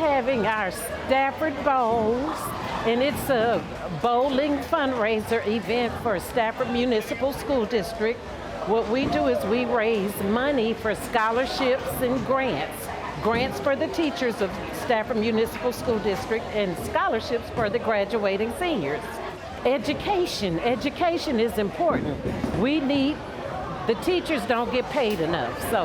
having our Stafford Bowls, and it's a bowling fundraiser event for Stafford Municipal School District. What we do is we raise money for scholarships and grants. Grants for the teachers of Stafford Municipal School District and scholarships for the graduating seniors. Education is important. The teachers don't get paid enough, so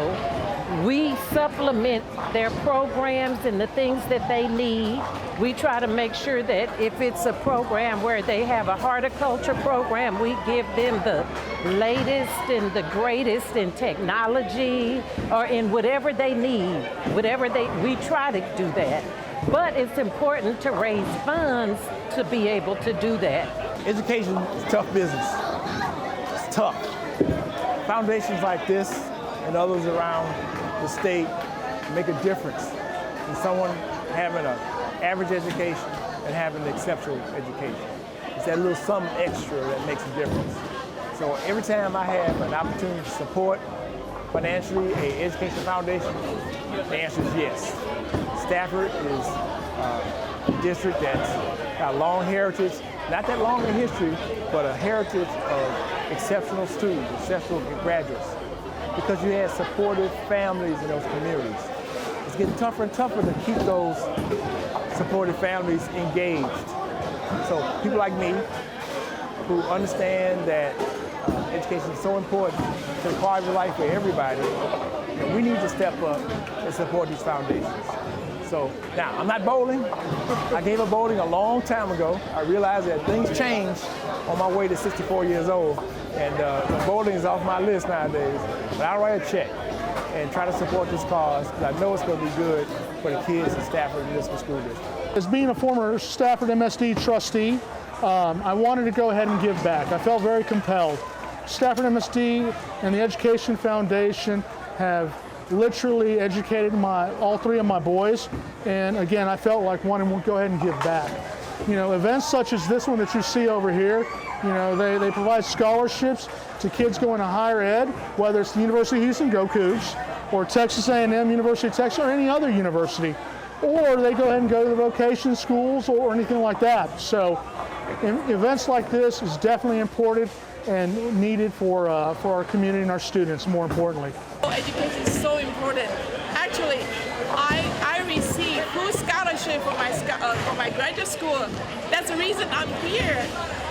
we supplement their programs and the things that they need. We try to make sure that if it's a program where they have a horticulture program, we give them the latest and the greatest in technology or in whatever they need, we try to do that. But it's important to raise funds to be able to do that. Education is tough business. It's tough. Foundations like this and others around the state make a difference in someone having an average education and having an exceptional education. It's that little something extra that makes a difference. So every time I have an opportunity to support financially an education foundation, the answer is yes. Stafford is a district that's got a long heritage, not that long in history, but a heritage of exceptional students, exceptional graduates, because you had supportive families in those communities. It's getting tougher and tougher to keep those supportive families engaged. So people like me who understand that education is so important to the quality of life for everybody, and we need to step up and support these foundations. So now, I'm not bowling. I gave up bowling a long time ago. I realized that things change on my way to 64 years old, and bowling is off my list nowadays. But I'll write a check and try to support this cause, because I know it's going to be good for the kids in Stafford Municipal School District. As being a former Stafford MSD trustee, I wanted to go ahead and give back. I felt very compelled. Stafford MSD and the Education Foundation have literally educated all three of my boys, and again, I felt like wanting to go ahead and give back. You know, events such as this one that you see over here, you know, they provide scholarships to kids going to higher ed, whether it's the University of Houston, go Cougs, or Texas A&M, University of Texas, or any other university, or they go ahead and go to the vocation schools or anything like that. So events like this is definitely important and needed for our community and our students, more importantly. Education is so important. Actually, I received full scholarship for my graduate school. That's the reason I'm here.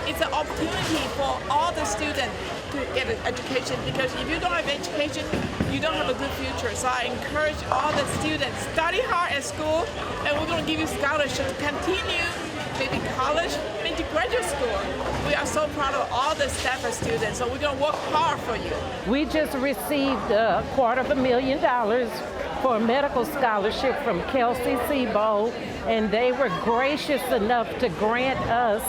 It's an opportunity for all the students to get an education, because if you don't have education, you don't have a good future. So I encourage all the students, study hard at school, and we're going to give you scholarship to continue, maybe college, maybe graduate school. We are so proud of all the Stafford students, so we're going to work hard for you. We just received $250,000 for a medical scholarship from Kelsey Seabold, and they were gracious enough to grant us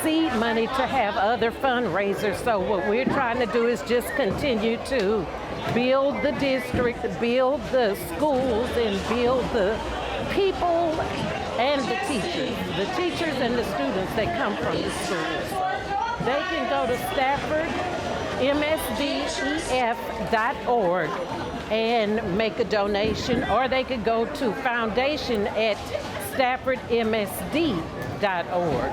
seed money to have other fundraisers. So what we're trying to do is just continue to build the district, build the schools, and build the people and the teachers and the students that come from the schools. They can go to StaffordMSDEF.org and make a donation, or they could go to foundation at StaffordMSD.org.